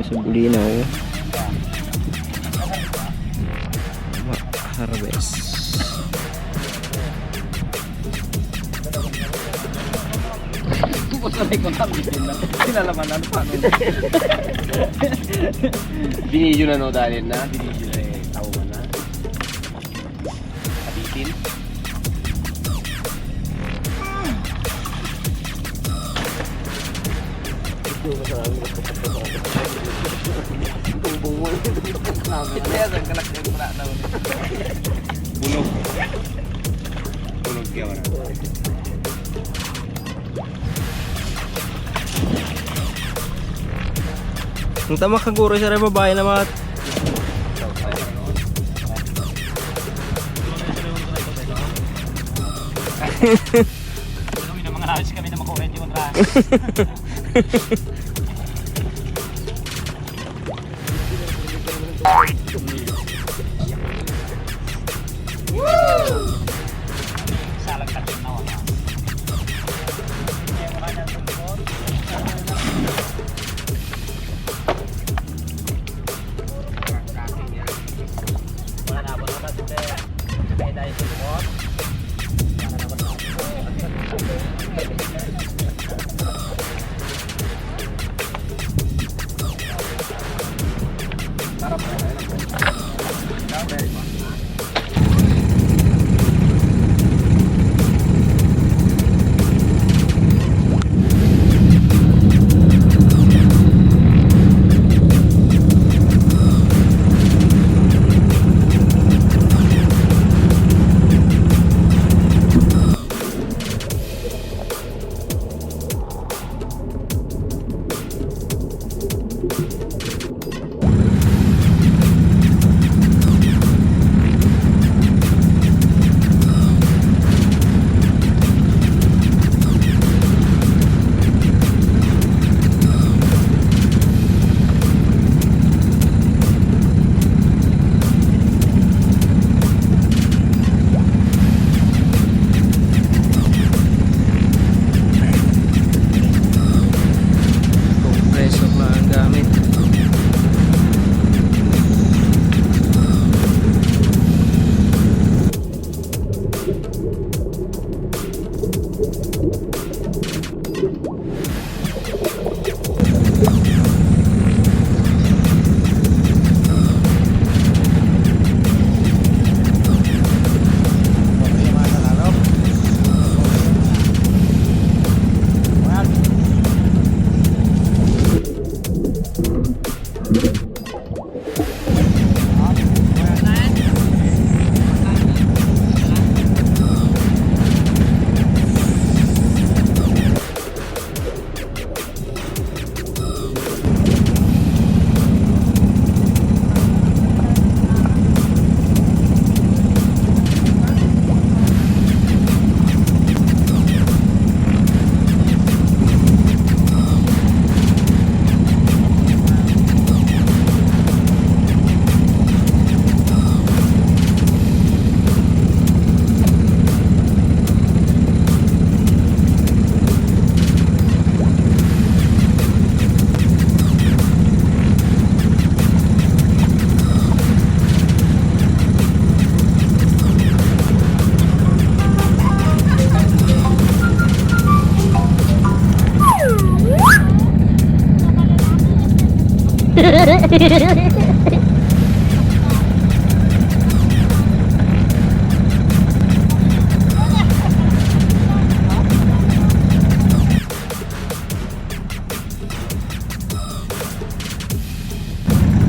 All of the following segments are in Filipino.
Sa Bulinaw harvest. Binidyo na no dahil na binidyo na eh tao man na kabitin. Bunog kaya wala. Ang tama kaguro siya rin babae na mga kami na mga halos kami na makuha yung mga salang katin na wala. Wala na ba na dito? May dahil support. Wala na ba na? Para pa na.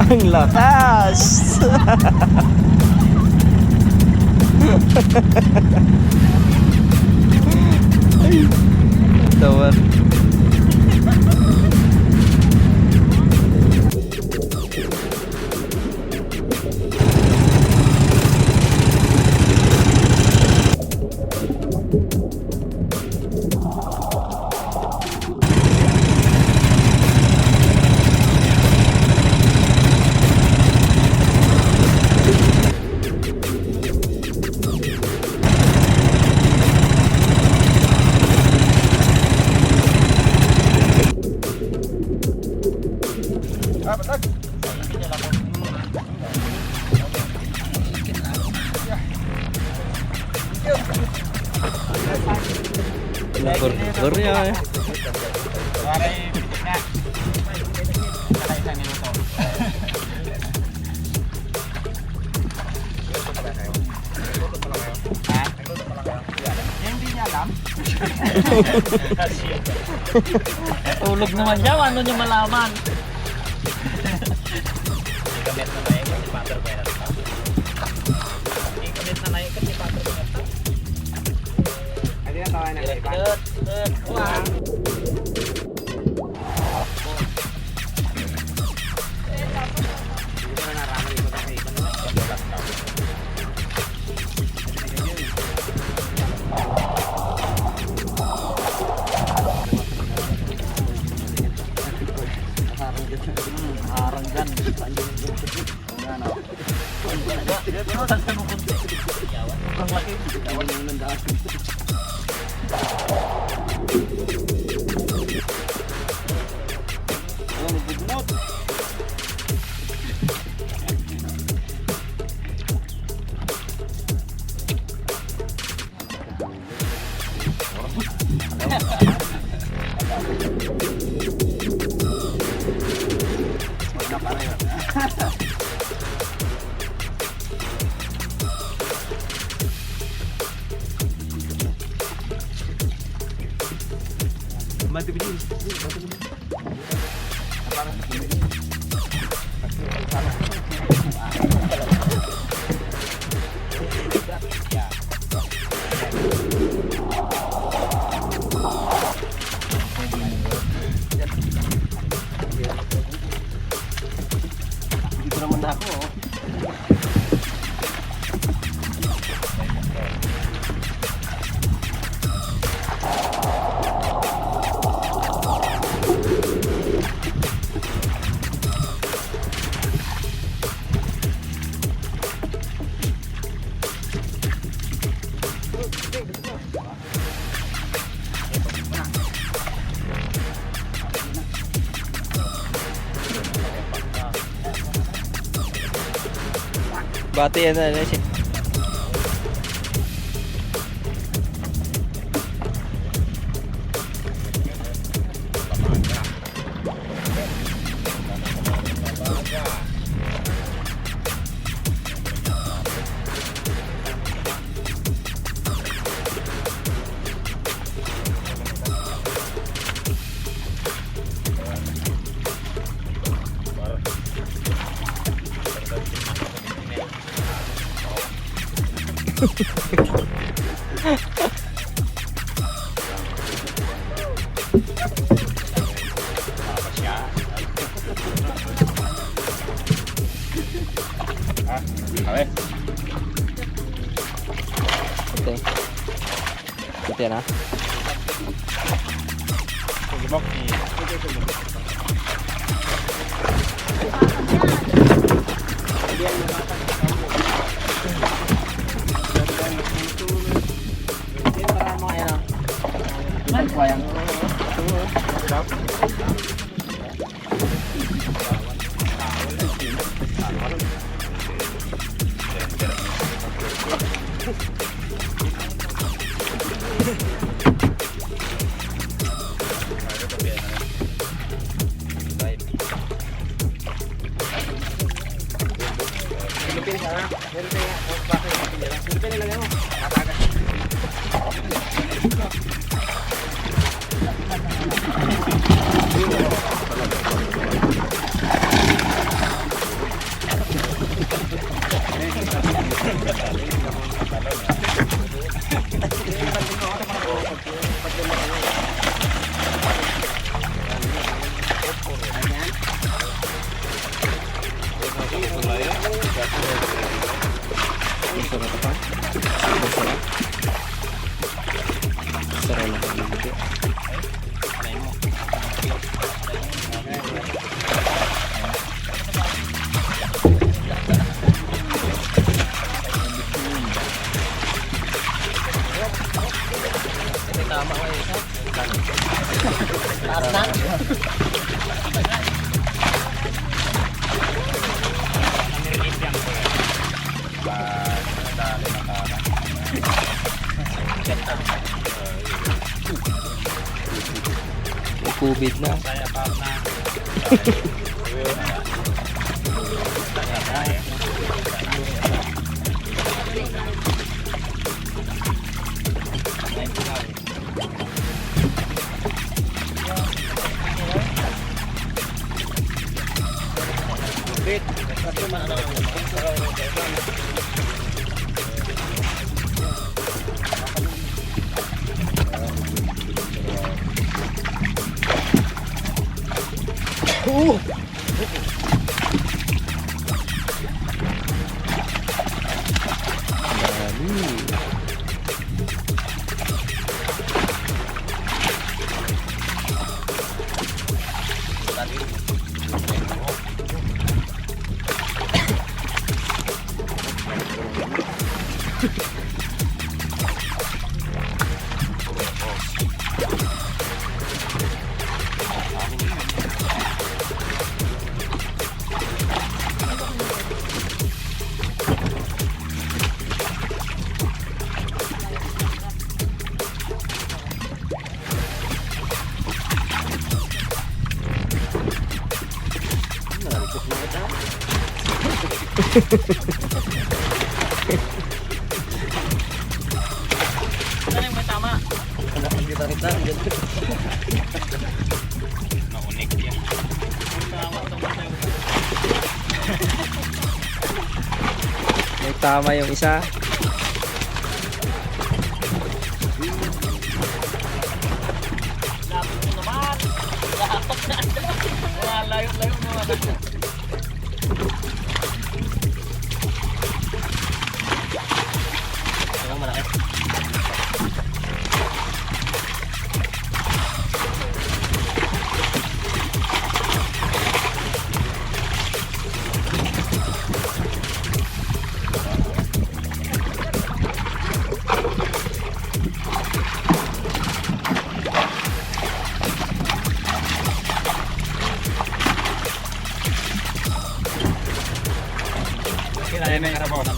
Ang lakas! Tawar. Napurpur niya eh. Para yung pitik na. Saka isang minuto. Ha? Hindi niya alam. Tulog naman siya, ano niya malaman? Ikamit na naik kasi pater ko yan. Ikamit na naik kasi pater ko yan. Ano yan tawa na naipan? Haranggan. Ang laki. Dito naman ako oh. Bati yan na siya. A ver. Okay. Ito yan ha. Sugibok ni. COVID na. Saya pa na. Dami. Ano yung may tama? Naunik yan. May tama yung isa. Lapit mo naman. Lahatok na. Mga layo-layo mo. Ang malaki. Kaya na yung karabon.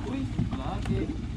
Uy, lagi.